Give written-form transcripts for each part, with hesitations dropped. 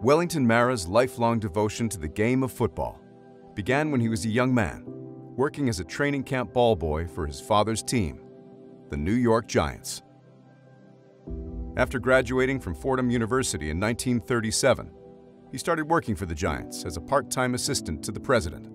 Wellington Mara's lifelong devotion to the game of football began when he was a young man, working as a training camp ball boy for his father's team, the New York Giants. After graduating from Fordham University in 1937, he started working for the Giants as a part-time assistant to the president.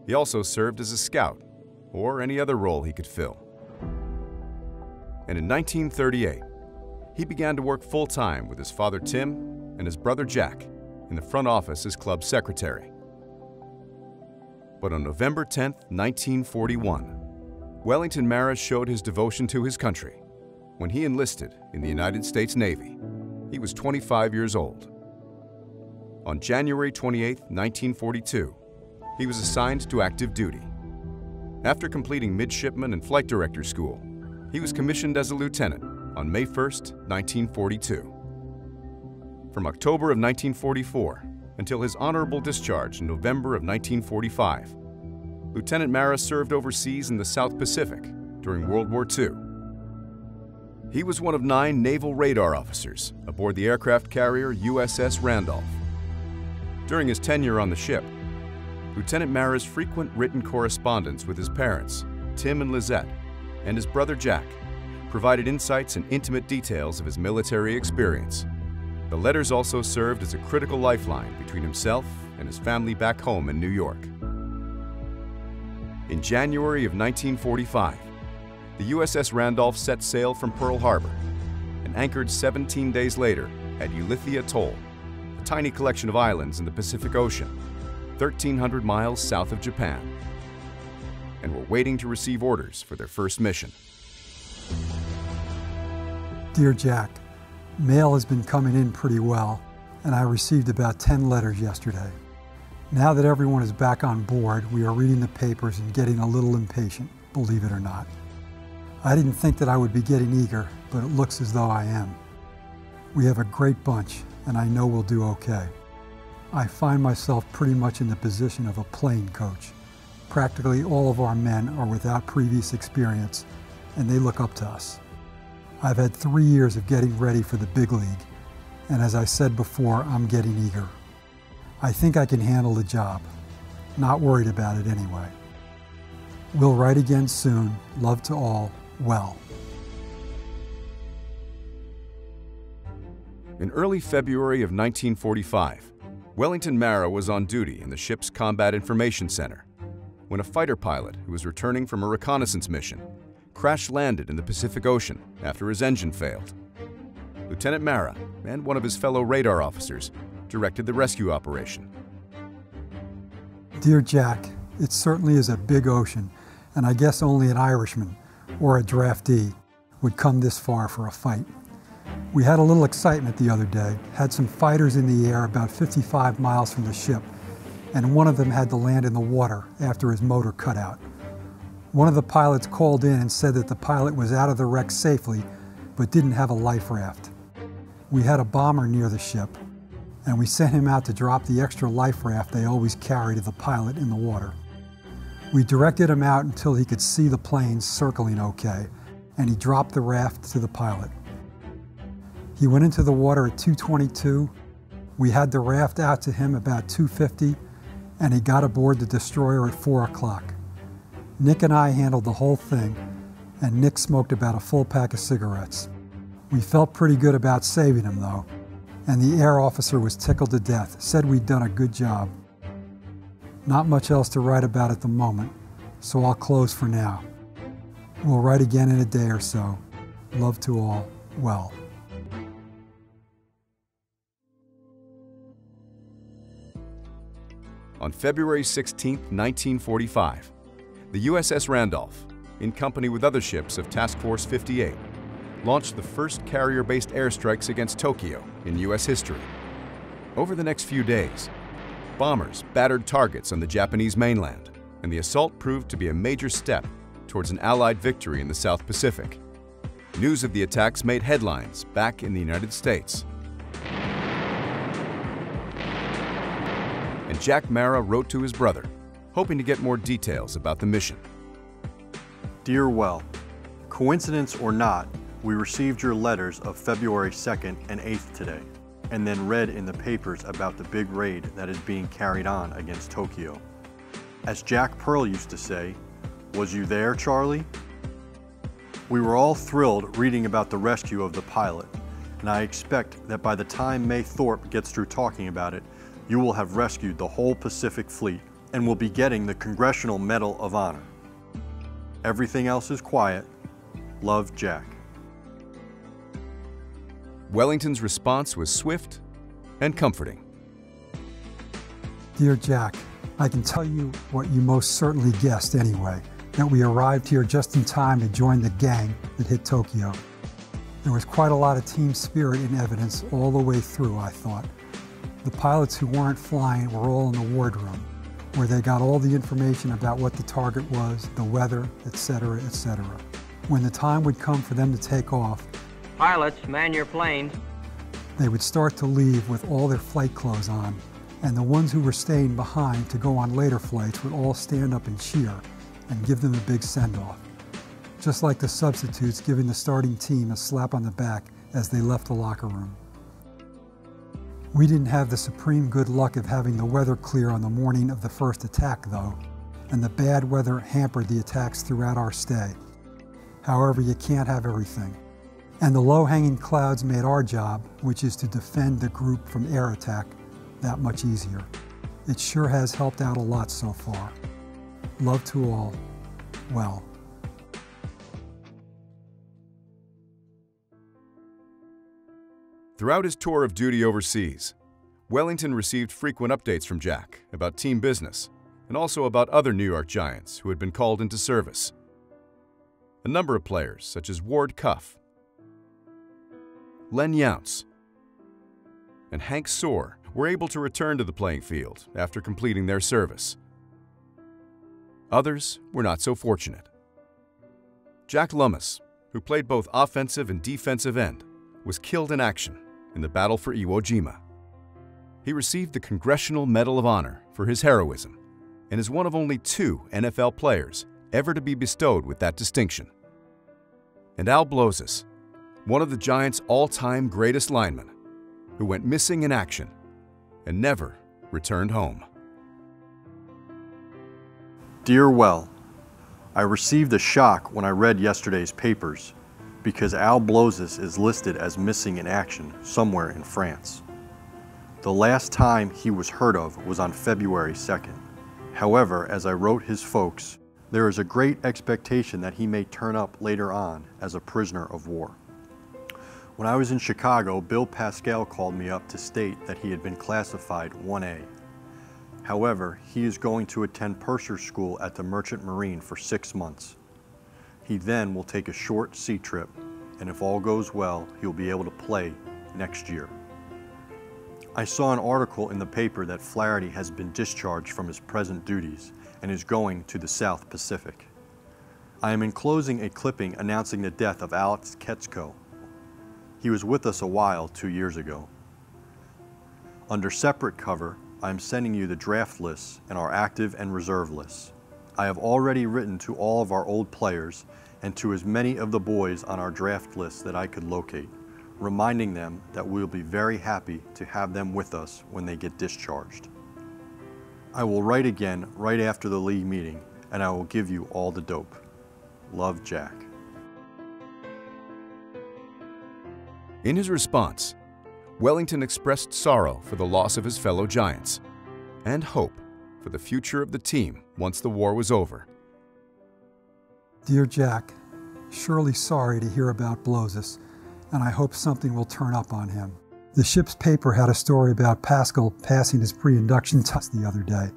He also served as a scout, or any other role he could fill. And in 1938, he began to work full-time with his father Tim and his brother Jack in the front office as club secretary. But on November 10, 1941, Wellington Mara showed his devotion to his country when he enlisted in the United States Navy. He was 25 years old. On January 28, 1942, he was assigned to active duty. After completing midshipman and flight director school, he was commissioned as a lieutenant on May 1, 1942. From October of 1944 until his honorable discharge in November of 1945, Lieutenant Mara served overseas in the South Pacific during World War II. He was one of 9 naval radar officers aboard the aircraft carrier USS Randolph. During his tenure on the ship, Lieutenant Mara's frequent written correspondence with his parents, Tim and Lizette, and his brother Jack, provided insights and intimate details of his military experience. The letters also served as a critical lifeline between himself and his family back home in New York. In January of 1945, the USS Randolph set sail from Pearl Harbor and anchored 17 days later at Ulithi Atoll, a tiny collection of islands in the Pacific Ocean, 1,300 miles south of Japan, and were waiting to receive orders for their first mission. Dear Jack, mail has been coming in pretty well, and I received about 10 letters yesterday. Now that everyone is back on board, we are reading the papers and getting a little impatient, believe it or not. I didn't think that I would be getting eager, but it looks as though I am. We have a great bunch, and I know we'll do okay. I find myself pretty much in the position of a plane coach. Practically all of our men are without previous experience, and they look up to us. I've had 3 years of getting ready for the big league, and as I said before, I'm getting eager. I think I can handle the job. Not worried about it anyway. We'll write again soon. Love to all. Well. In early February of 1945, Wellington Mara was on duty in the ship's Combat Information Center when a fighter pilot who was returning from a reconnaissance mission crash-landed in the Pacific Ocean after his engine failed. Lieutenant Mara and one of his fellow radar officers directed the rescue operation. Dear Jack, it certainly is a big ocean, and I guess only an Irishman or a draftee would come this far for a fight. We had a little excitement the other day, had some fighters in the air about 55 miles from the ship, and one of them had to land in the water after his motor cut out. One of the pilots called in and said that the pilot was out of the wreck safely, but didn't have a life raft. We had a bomber near the ship, and we sent him out to drop the extra life raft they always carry to the pilot in the water. We directed him out until he could see the planes circling okay, and he dropped the raft to the pilot. He went into the water at 2:22. We had the raft out to him about 2:50, and he got aboard the destroyer at 4 o'clock. Nick and I handled the whole thing, and Nick smoked about a full pack of cigarettes. We felt pretty good about saving him, though, and the air officer was tickled to death, said we'd done a good job. Not much else to write about at the moment, so I'll close for now. We'll write again in a day or so. Love to all. Well. On February 16, 1945, the USS Randolph, in company with other ships of Task Force 58, launched the first carrier-based airstrikes against Tokyo in U.S. history. Over the next few days, bombers battered targets on the Japanese mainland, and the assault proved to be a major step towards an Allied victory in the South Pacific. News of the attacks made headlines back in the United States. And Jack Mara wrote to his brother, hoping to get more details about the mission. Dear Well, coincidence or not, we received your letters of February 2nd and 8th today. and then read in the papers about the big raid that is being carried on against Tokyo. As Jack Pearl used to say, "Was you there, Charlie?" We were all thrilled reading about the rescue of the pilot, and I expect that by the time May Thorpe gets through talking about it, you will have rescued the whole Pacific Fleet and will be getting the Congressional Medal of Honor. Everything else is quiet. Love, Jack. Wellington's response was swift and comforting. Dear Jack, I can tell you what you most certainly guessed anyway, that we arrived here just in time to join the gang that hit Tokyo. There was quite a lot of team spirit in evidence all the way through, I thought. The pilots who weren't flying were all in the wardroom, where they got all the information about what the target was, the weather, etc., etc. When the time would come for them to take off, "Pilots, man your planes." They would start to leave with all their flight clothes on, and the ones who were staying behind to go on later flights would all stand up and cheer and give them a big send-off, just like the substitutes giving the starting team a slap on the back as they left the locker room. We didn't have the supreme good luck of having the weather clear on the morning of the first attack, though, and the bad weather hampered the attacks throughout our stay. However, you can't have everything. And the low-hanging clouds made our job, which is to defend the group from air attack, that much easier. It sure has helped out a lot so far. Love to all. Well. Throughout his tour of duty overseas, Wellington received frequent updates from Jack about team business and also about other New York Giants who had been called into service. A number of players, such as Ward Cuff, Len Younce, and Hank Soar, were able to return to the playing field after completing their service. Others were not so fortunate. Jack Lummis, who played both offensive and defensive end, was killed in action in the battle for Iwo Jima. He received the Congressional Medal of Honor for his heroism and is one of only 2 NFL players ever to be bestowed with that distinction. And Al Blozis, one of the Giants' all-time greatest linemen, who went missing in action and never returned home. Dear Well, I received a shock when I read yesterday's papers because Al Blozis is listed as missing in action somewhere in France. The last time he was heard of was on February 2nd. However, as I wrote his folks, there is a great expectation that he may turn up later on as a prisoner of war. When I was in Chicago, Bill Pascal called me up to state that he had been classified 1A. However, he is going to attend purser school at the Merchant Marine for 6 months. He then will take a short sea trip, and if all goes well, he'll be able to play next year. I saw an article in the paper that Flaherty has been discharged from his present duties and is going to the South Pacific. I am enclosing a clipping announcing the death of Alex Ketzko. He was with us a while 2 years ago. Under separate cover, I am sending you the draft lists and our active and reserve lists. I have already written to all of our old players and to as many of the boys on our draft list that I could locate, reminding them that we will be very happy to have them with us when they get discharged. I will write again right after the league meeting, and I will give you all the dope. Love, Jack. In his response, Wellington expressed sorrow for the loss of his fellow Giants and hope for the future of the team once the war was over. Dear Jack, surely sorry to hear about Blozis, and I hope something will turn up on him. The ship's paper had a story about Pascal passing his pre-induction test the other day.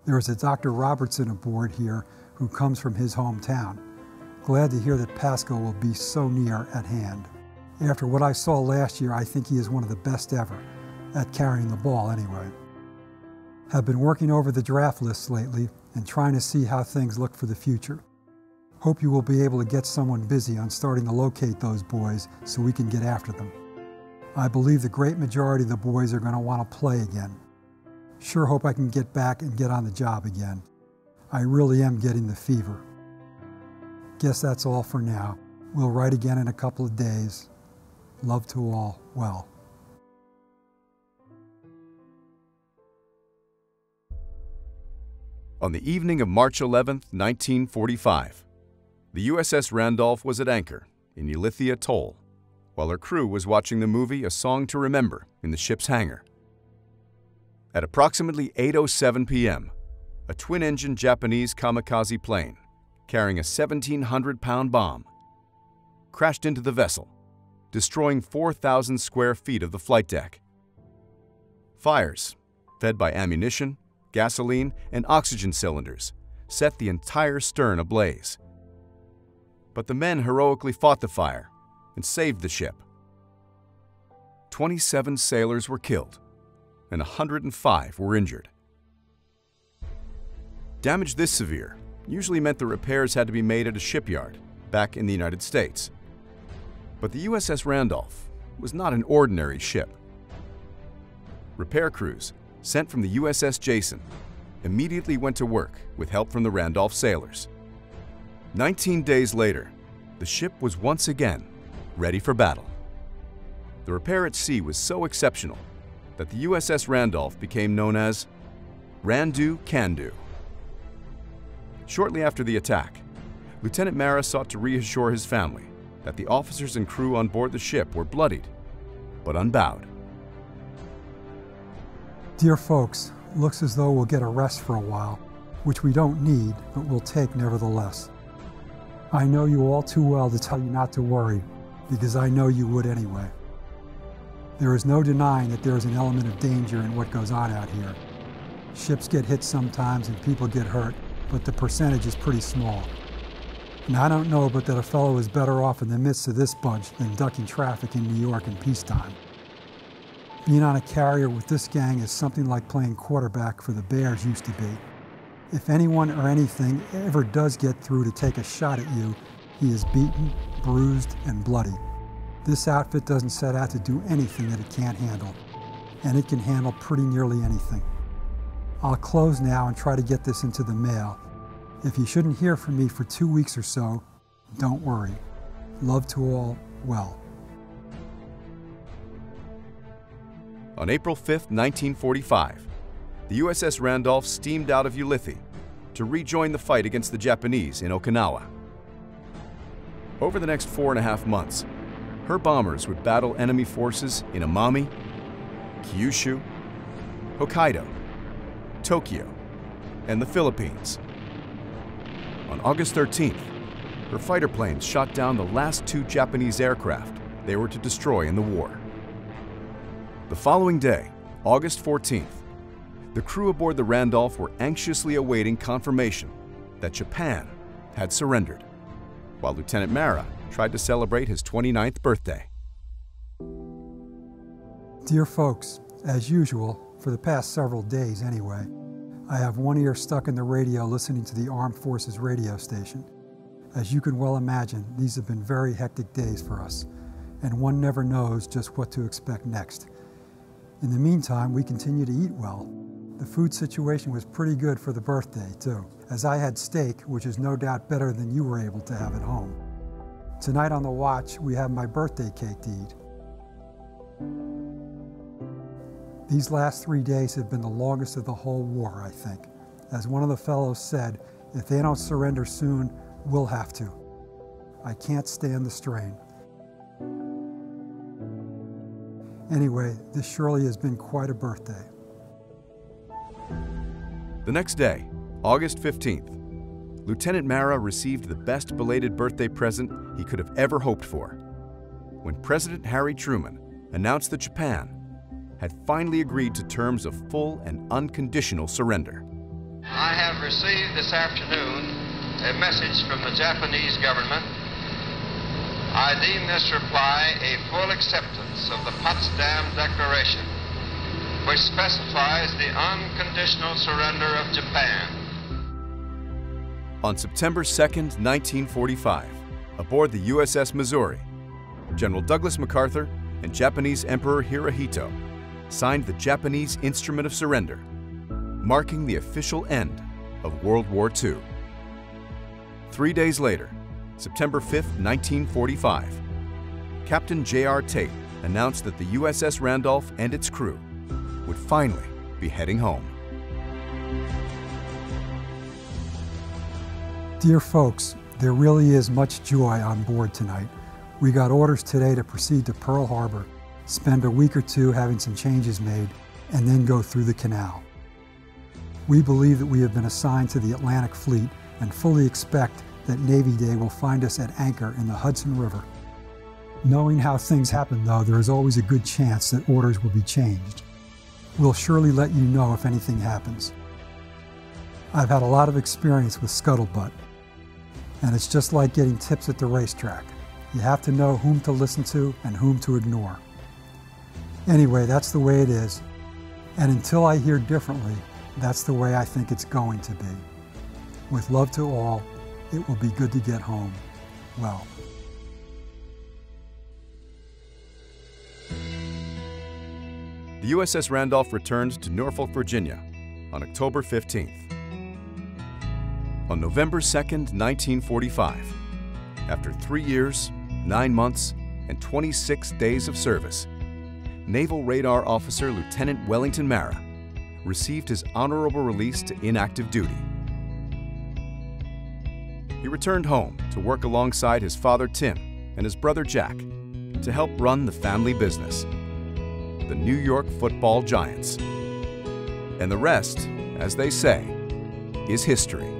There is a Dr. Robertson aboard here who comes from his hometown. Glad to hear that Pascal will be so near at hand. After what I saw last year, I think he is one of the best ever, at carrying the ball anyway. Have been working over the draft lists lately and trying to see how things look for the future. Hope you will be able to get someone busy on starting to locate those boys so we can get after them. I believe the great majority of the boys are going to want to play again. Sure hope I can get back and get on the job again. I really am getting the fever. Guess that's all for now. We'll write again in a couple of days. Love to all. Well. On the evening of March 11, 1945, the USS Randolph was at anchor in Ulithi Atoll, while her crew was watching the movie A Song to Remember in the ship's hangar. At approximately 8:07 p.m., a twin-engine Japanese kamikaze plane carrying a 1,700-pound bomb crashed into the vessel, destroying 4,000 square feet of the flight deck. Fires, fed by ammunition, gasoline, and oxygen cylinders, set the entire stern ablaze. But the men heroically fought the fire and saved the ship. 27 sailors were killed, and 105 were injured. Damage this severe usually meant the repairs had to be made at a shipyard back in the United States. But the USS Randolph was not an ordinary ship. Repair crews sent from the USS Jason immediately went to work with help from the Randolph sailors. 19 days later, the ship was once again ready for battle. The repair at sea was so exceptional that the USS Randolph became known as Randu Can Do. Shortly after the attack, Lieutenant Mara sought to reassure his family that the officers and crew on board the ship were bloodied, but unbowed. Dear folks, looks as though we'll get a rest for a while, which we don't need, but we'll take nevertheless. I know you all too well to tell you not to worry, because I know you would anyway. There is no denying that there is an element of danger in what goes on out here. Ships get hit sometimes and people get hurt, but the percentage is pretty small. And I don't know but that a fellow is better off in the midst of this bunch than ducking traffic in New York in peacetime. Being on a carrier with this gang is something like playing quarterback for the Bears used to be. If anyone or anything ever does get through to take a shot at you, he is beaten, bruised, and bloody. This outfit doesn't set out to do anything that it can't handle, and it can handle pretty nearly anything. I'll close now and try to get this into the mail. If you shouldn't hear from me for 2 weeks or so, don't worry. Love to all, well. On April 5, 1945, the USS Randolph steamed out of Ulithi to rejoin the fight against the Japanese in Okinawa. Over the next 4.5 months, her bombers would battle enemy forces in Amami, Kyushu, Hokkaido, Tokyo, and the Philippines. On August 13th, her fighter planes shot down the last 2 Japanese aircraft they were to destroy in the war. The following day, August 14th, the crew aboard the Randolph were anxiously awaiting confirmation that Japan had surrendered, while Lieutenant Mara tried to celebrate his 29th birthday. Dear folks, as usual, for the past several days anyway, I have one ear stuck in the radio listening to the Armed Forces radio station. As you can well imagine, these have been very hectic days for us, and one never knows just what to expect next. In the meantime, we continue to eat well. The food situation was pretty good for the birthday, too, as I had steak, which is no doubt better than you were able to have at home. Tonight on The Watch, we have my birthday cake to eat. These last 3 days have been the longest of the whole war, I think. As one of the fellows said, if they don't surrender soon, we'll have to. I can't stand the strain. Anyway, this surely has been quite a birthday. The next day, August 15th, Lieutenant Mara received the best belated birthday present he could have ever hoped for, when President Harry Truman announced that Japan had finally agreed to terms of full and unconditional surrender. I have received this afternoon a message from the Japanese government. I deem this reply a full acceptance of the Potsdam Declaration, which specifies the unconditional surrender of Japan. On September 2nd, 1945, aboard the USS Missouri, General Douglas MacArthur and Japanese Emperor Hirohito signed the Japanese Instrument of Surrender, marking the official end of World War II. 3 days later, September 5, 1945, Captain J.R. Tate announced that the USS Randolph and its crew would finally be heading home. Dear folks, there really is much joy on board tonight. We got orders today to proceed to Pearl Harbor, spend a week or two having some changes made, and then go through the canal. We believe that we have been assigned to the Atlantic Fleet and fully expect that Navy Day will find us at anchor in the Hudson River. Knowing how things happen, though, there is always a good chance that orders will be changed. We'll surely let you know if anything happens. I've had a lot of experience with scuttlebutt, and it's just like getting tips at the racetrack. You have to know whom to listen to and whom to ignore. Anyway, that's the way it is, and until I hear differently, that's the way I think it's going to be. With love to all, it will be good to get home well. The USS Randolph returned to Norfolk, Virginia on October 15th. On November 2nd, 1945, after 3 years, 9 months, and 26 days of service, Naval Radar Officer Lieutenant Wellington Mara received his honorable release to inactive duty. He returned home to work alongside his father Tim and his brother Jack to help run the family business, the New York Football Giants. And the rest, as they say, is history.